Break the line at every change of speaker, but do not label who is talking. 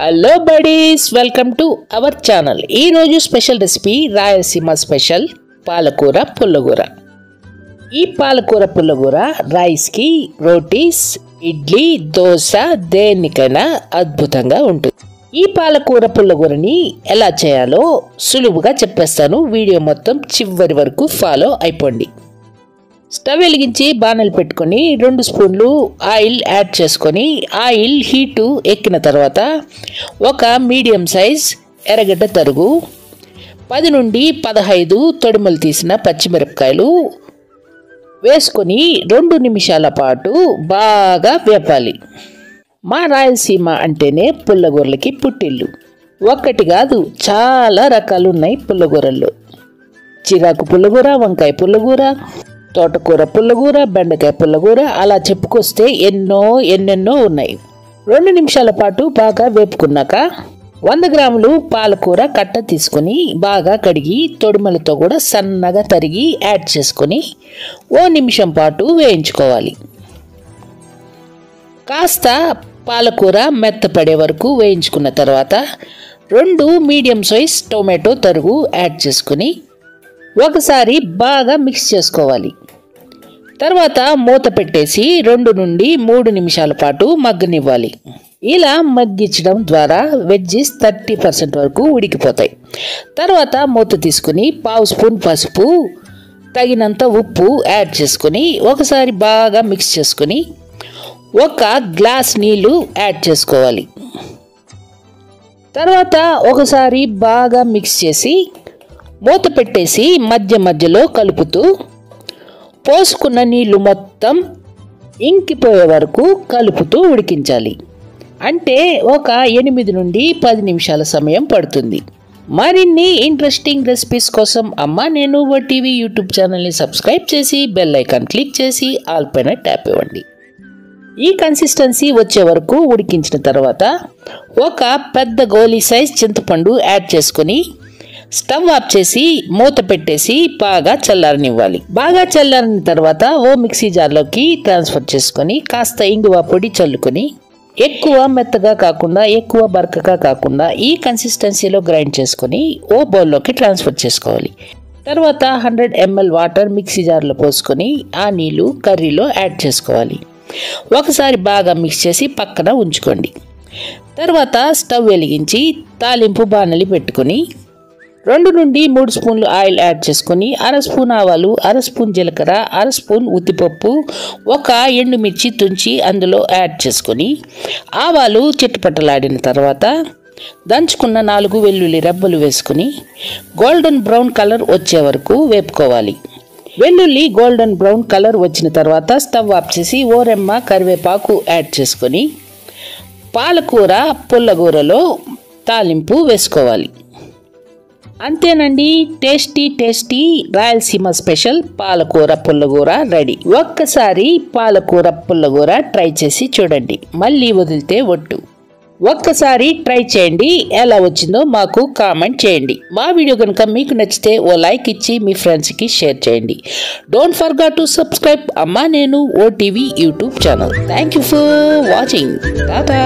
Hello buddies, welcome to our channel. ఈరోజు special recipe Rayalaseema special పాలకూర పుల్లగూర. ఈ పాలకూర పుల్లగూర రైస్కి, రోటీస్, ఇడ్లీ, దోశ దేనికైనా అద్భుతంగా ఉంటుంది. ఈ పాలకూర పుల్లగూరని ఎలా చేయాలో సులువుగా చెప్పేస్తాను. వీడియో మొత్తం చివరి వరకు ఫాలో అయిపోండి. స్టవ్ వెలిగించి బాణలు పెట్టుకొని 2 స్పూన్లు ఆయిల్ యాడ్ చేసుకొని ఆయిల్ హీటు ఎక్కిన తర్వాత ఒక మీడియం సైజ్ ఎర్రగడ్డ తరుగు, 10 నుండి 15 తొడిమలు తీసిన పచ్చిమిరపకాయలు వేసుకొని 2 నిమిషాల పాటు బాగా వేపాలి. మా రాయలసీమ అంటేనే పుల్లగూరలకి పుట్టిల్లు. ఒక్కటి కాదు, చాలా రకాలు ఉన్నాయి పుల్లగూరల్లో. చిరాకు పుల్లగూర, వంకాయ పుల్లగూర, తోటకూర పుల్లగూర, బెండకాయ పుల్లగూర, అలా చెప్పుకొస్తే ఎన్నెన్నో ఉన్నాయి. 2 నిమిషాల పాటు బాగా వేపుకున్నాక 100 గ్రాములు పాలకూర కట్ట తీసుకొని బాగా కడిగి తొడిమలతో కూడా సన్నగా తరిగి యాడ్ చేసుకొని 1 నిమిషం పాటు వేయించుకోవాలి. కాస్త పాలకూర మెత్తపడే వరకు వేయించుకున్న తర్వాత 2 మీడియం సైజ్ టొమాటో తరుగు యాడ్ చేసుకొని ఒకసారి బాగా మిక్స్ చేసుకోవాలి. తర్వాత మూత పెట్టేసి 2 నుండి 3 నిమిషాల పాటు మగ్గనివ్వాలి. ఇలా మగ్గించడం ద్వారా వెజ్జీస్ 30% వరకు ఉడికిపోతాయి. తర్వాత మూత తీసుకుని 1/2 స్పూన్ పసుపు, తగినంత ఉప్పు యాడ్ చేసుకొని ఒకసారి బాగా మిక్స్ చేసుకొని 1 గ్లాస్ నీళ్లు యాడ్ చేసుకోవాలి. తర్వాత ఒకసారి బాగా మిక్స్ చేసి మూత పెట్టేసి మధ్య మధ్యలో కలుపుతూ పోసుకున్న నీళ్లు మొత్తం ఇంకిపోయే వరకు కలుపుతూ ఉడికించాలి. అంటే ఒక 8 నుండి 10 నిమిషాల సమయం పడుతుంది. మరిన్ని ఇంట్రెస్టింగ్ రెసిపీస్ కోసం అమ్మ నేను ఓటీవీ యూట్యూబ్ ఛానల్ని సబ్స్క్రైబ్ చేసి బెల్ ఐకాన్ క్లిక్ చేసి ఆల్ పైన ట్యాప్ ఇవ్వండి. ఈ కన్సిస్టెన్సీ వచ్చే వరకు ఉడికించిన తర్వాత ఒక పెద్ద గోలీ సైజ్ చింతపండు యాడ్ చేసుకొని స్టవ్ ఆఫ్ చేసి మూత పెట్టేసి బాగా చల్లారనివ్వాలి. బాగా చల్లారిన తర్వాత మిక్సీ జార్లోకి ట్రాన్స్ఫర్ చేసుకొని కాస్త ఇంగువ పొడి చల్లుకొని ఎక్కువ మెత్తగా కాకుండా ఎక్కువ బరకగా కాకుండా ఈ కన్సిస్టెన్సీలో గ్రైండ్ చేసుకొని బౌల్లోకి ట్రాన్స్ఫర్ చేసుకోవాలి. తర్వాత 100 ml వాటర్ మిక్సీ జార్లో పోసుకొని ఆ నీళ్లు కర్రీలో యాడ్ చేసుకోవాలి. ఒకసారి బాగా మిక్స్ చేసి పక్కన ఉంచుకోండి. తర్వాత స్టవ్ వెలిగించి తాలింపు బాణలి పెట్టుకొని 2 నుండి 3 స్పూన్లు ఆయిల్ యాడ్ చేసుకొని 1/2 స్పూన్ ఆవాలు, 1/2 స్పూన్ జీలకర్ర, 1/2 స్పూన్ ఉద్దిపప్పు, 1 ఎండుమిర్చి తుంచి అందులో యాడ్ చేసుకొని ఆవాలు చిట్టపట్టలాడిన తర్వాత దంచుకున్న 4 వెల్లుల్లి రెబ్బలు వేసుకొని గోల్డెన్ బ్రౌన్ కలర్ వచ్చే వరకు వేపుకోవాలి. వెల్లుల్లి గోల్డెన్ బ్రౌన్ కలర్ వచ్చిన తర్వాత స్టవ్ ఆఫ్ చేసి రెమ్మ కరివేపాకు యాడ్ చేసుకొని పాలకూర పుల్లగూరలో తాలింపు వేసుకోవాలి. అంతేనండి, టేస్టీ రాయలసీమ స్పెషల్ పాలకూర పుల్లగూర రెడీ. ఒక్కసారి పాలకూర పుల్లగూర ట్రై చేసి చూడండి, మళ్ళీ వదిలితే ఒట్టు. ఒక్కసారి ట్రై చేయండి, ఎలా వచ్చిందో మాకు కామెంట్ చేయండి. మా వీడియో కనుక మీకు నచ్చితే లైక్ ఇచ్చి మీ ఫ్రెండ్స్కి షేర్ చేయండి. డోంట్ ఫర్గెట్ టు సబ్స్క్రైబ్ అమ్మా నేను OTV YouTube channel. Thank you for watching. Tata.